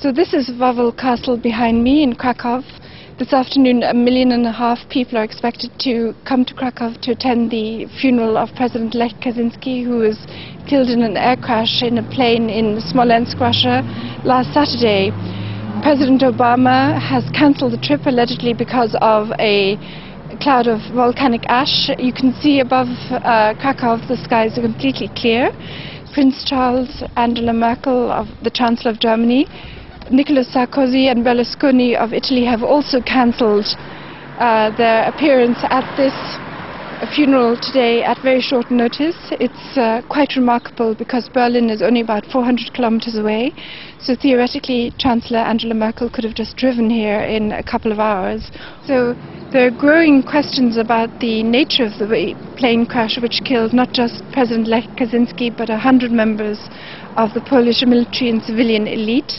So this is Wawel Castle behind me in Krakow. This afternoon 1.5 million people are expected to come to Krakow to attend the funeral of President Lech Kaczynski, who was killed in an air crash in a plane in Smolensk, Russia, last Saturday. President Obama has cancelled the trip allegedly because of a cloud of volcanic ash. You can see above Krakow the skies are completely clear. Prince Charles, Angela Merkel, the Chancellor of Germany, Nicolas Sarkozy and Berlusconi of Italy have also cancelled their appearance at this funeral today at very short notice. It's quite remarkable because Berlin is only about 400 kilometers away, so theoretically Chancellor Angela Merkel could have just driven here in a couple of hours. So there are growing questions about the nature of the plane crash which killed not just President Lech Kaczynski but 100 members of the Polish military and civilian elite.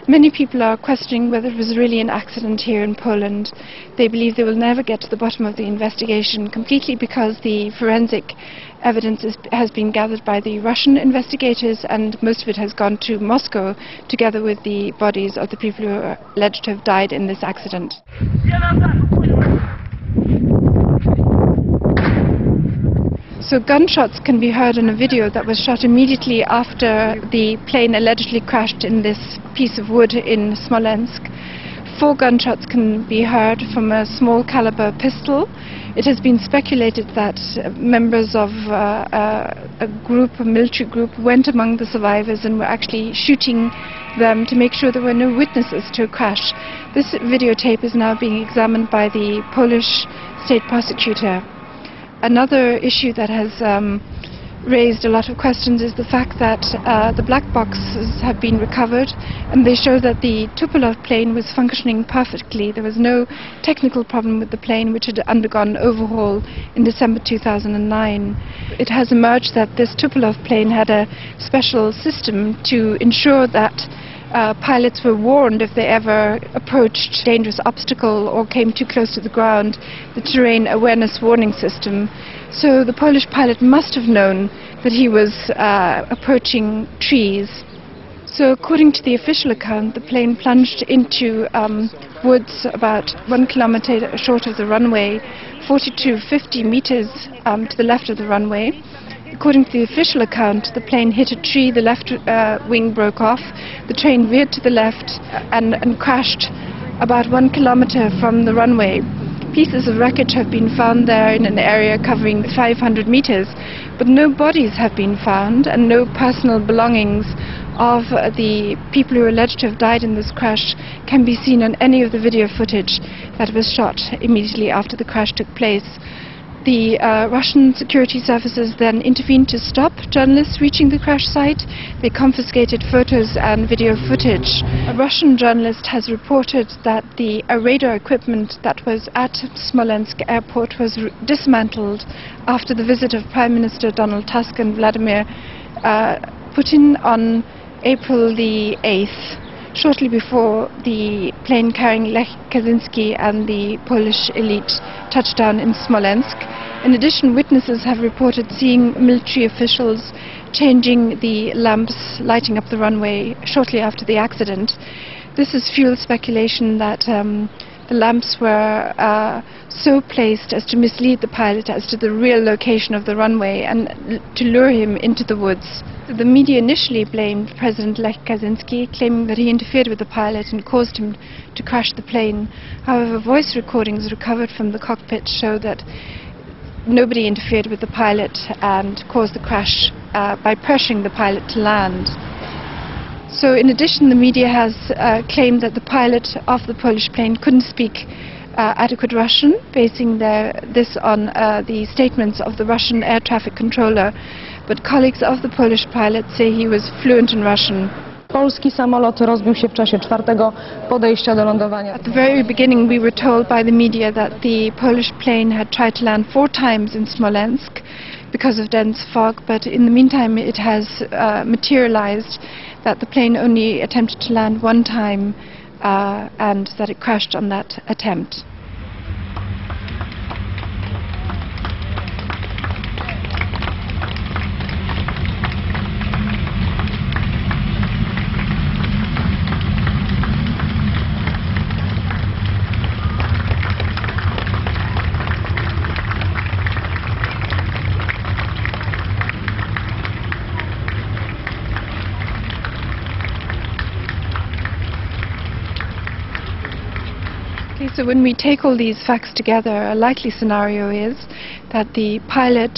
Many people are questioning whether it was really an accident here in Poland. They believe they will never get to the bottom of the investigation completely because the forensic evidence has been gathered by the Russian investigators and most of it has gone to Moscow together with the bodies of the people who are alleged to have died in this accident. So gunshots can be heard in a video that was shot immediately after the plane allegedly crashed in this piece of wood in Smolensk. 4 gunshots can be heard from a small caliber pistol. It has been speculated that members of a military group, went among the survivors and were actually shooting them to make sure there were no witnesses to a crash. This videotape is now being examined by the Polish state prosecutor. Another issue that has raised a lot of questions is the fact that the black boxes have been recovered and they show that the Tupolev plane was functioning perfectly. There was no technical problem with the plane, which had undergone overhaul in December 2009. It has emerged that this Tupolev plane had a special system to ensure that pilots were warned if they ever approached a dangerous obstacle or came too close to the ground, the terrain awareness warning system. So the Polish pilot must have known that he was approaching trees. So according to the official account, the plane plunged into woods about 1 kilometer short of the runway, 40 to 50 meters to the left of the runway. According to the official account, the plane hit a tree, the left wing broke off, the train veered to the left and crashed about 1 kilometer from the runway. Pieces of wreckage have been found there in an area covering 500 meters, but no bodies have been found and no personal belongings of the people who are alleged to have died in this crash can be seen on any of the video footage that was shot immediately after the crash took place. The Russian security services then intervened to stop journalists reaching the crash site. They confiscated photos and video footage. A Russian journalist has reported that the radar equipment that was at Smolensk airport was dismantled after the visit of Prime Minister Donald Tusk and Vladimir Putin on April the 8th. Shortly before the plane carrying Lech Kaczynski and the Polish elite touched down in Smolensk. In addition, witnesses have reported seeing military officials changing the lamps lighting up the runway shortly after the accident. This has fueled speculation that the lamps were so placed as to mislead the pilot as to the real location of the runway and to lure him into the woods. The media initially blamed President Lech Kaczynski, claiming that he interfered with the pilot and caused him to crash the plane. However, voice recordings recovered from the cockpit show that nobody interfered with the pilot and caused the crash by pressuring the pilot to land. So in addition, the media has claimed that the pilot of the Polish plane couldn't speak adequate Russian, basing this on the statements of the Russian air traffic controller. But colleagues of the Polish pilot say he was fluent in Russian. Polski samolot rozbił się w czasie 4. podejścia do lądowania. At the very beginning we were told by the media that the Polish plane had tried to land 4 times in Smolensk because of dense fog, but in the meantime it has materialized that the plane only attempted to land 1 time and that it crashed on that attempt. So when we take all these facts together, a likely scenario is that the pilot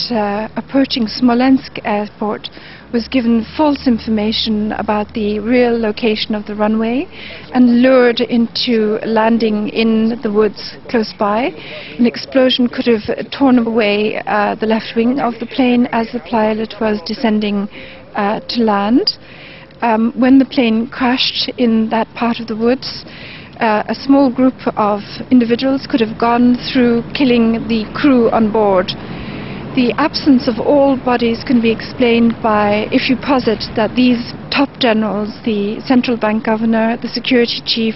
approaching Smolensk airport was given false information about the real location of the runway and lured into landing in the woods close by. An explosion could have torn away the left wing of the plane as the pilot was descending to land. When the plane crashed in that part of the woods, a small group of individuals could have gone through, killing the crew on board. The absence of all bodies can be explained by, if you posit that these top generals, the central bank governor, the security chief,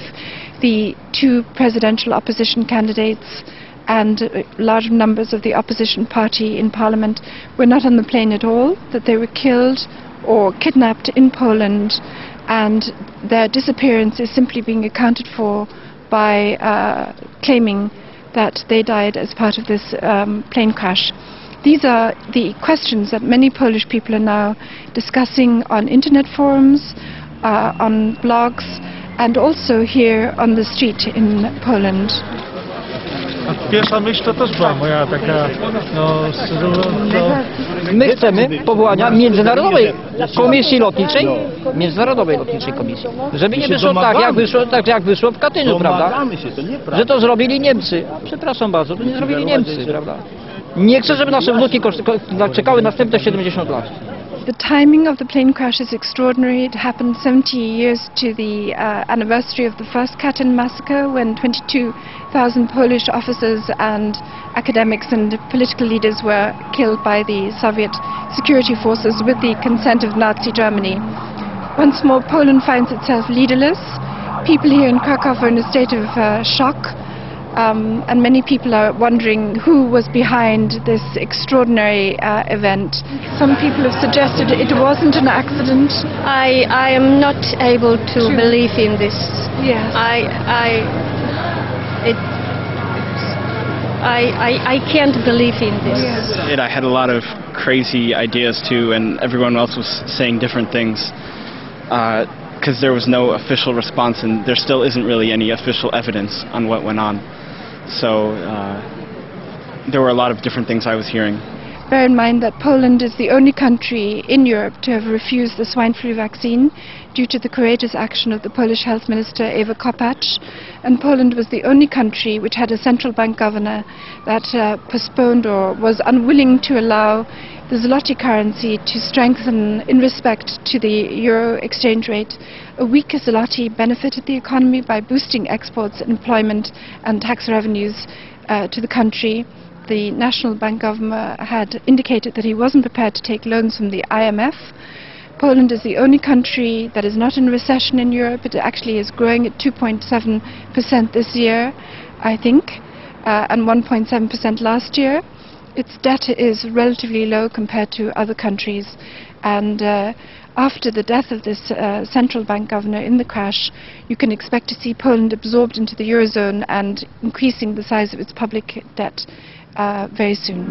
the two presidential opposition candidates, and large numbers of the opposition party in parliament were not on the plane at all, that they were killed or kidnapped in Poland, and their disappearance is simply being accounted for by claiming that they died as part of this plane crash. These are the questions that many Polish people are now discussing on internet forums, on blogs, and also here on the street in Poland. Pierwsza myśl to też była moja taka, szczerze mówiąc, My chcemy powołania międzynarodowej komisji lotniczej, komisji, żeby nie wyszło tak jak wyszło w Katyniu, prawda? Że to zrobili Niemcy. Przepraszam bardzo, to nie zrobili Niemcy, prawda? Nie chcę, żeby nasze wnuki czekały następne 70 lat. The timing of the plane crash is extraordinary. It happened 70 years to the anniversary of the first Katyn massacre, when 22,000 Polish officers and academics and political leaders were killed by the Soviet security forces with the consent of Nazi Germany. Once more, Poland finds itself leaderless. People here in Krakow are in a state of shock. And many people are wondering who was behind this extraordinary event. Some people have suggested it wasn't an accident. I am not able to believe in this. Yes. I can't believe in this. Yes. I had a lot of crazy ideas too, and everyone else was saying different things. Because there was no official response, and there still isn't really any official evidence on what went on. So there were a lot of different things I was hearing. Bear in mind that Poland is the only country in Europe to have refused the swine flu vaccine due to the courageous action of the Polish Health Minister Ewa Kopacz, and Poland was the only country which had a central bank governor that postponed or was unwilling to allow the zloty currency to strengthen in respect to the euro exchange rate. A weaker zloty benefited the economy by boosting exports, employment and tax revenues to the country. The National Bank governor had indicated that he wasn't prepared to take loans from the IMF. Poland is the only country that is not in recession in Europe. It actually is growing at 2.7% this year, I think, and 1.7% last year. Its debt is relatively low compared to other countries, and after the death of this central bank governor in the crash, you can expect to see Poland absorbed into the Eurozone and increasing the size of its public debt very soon.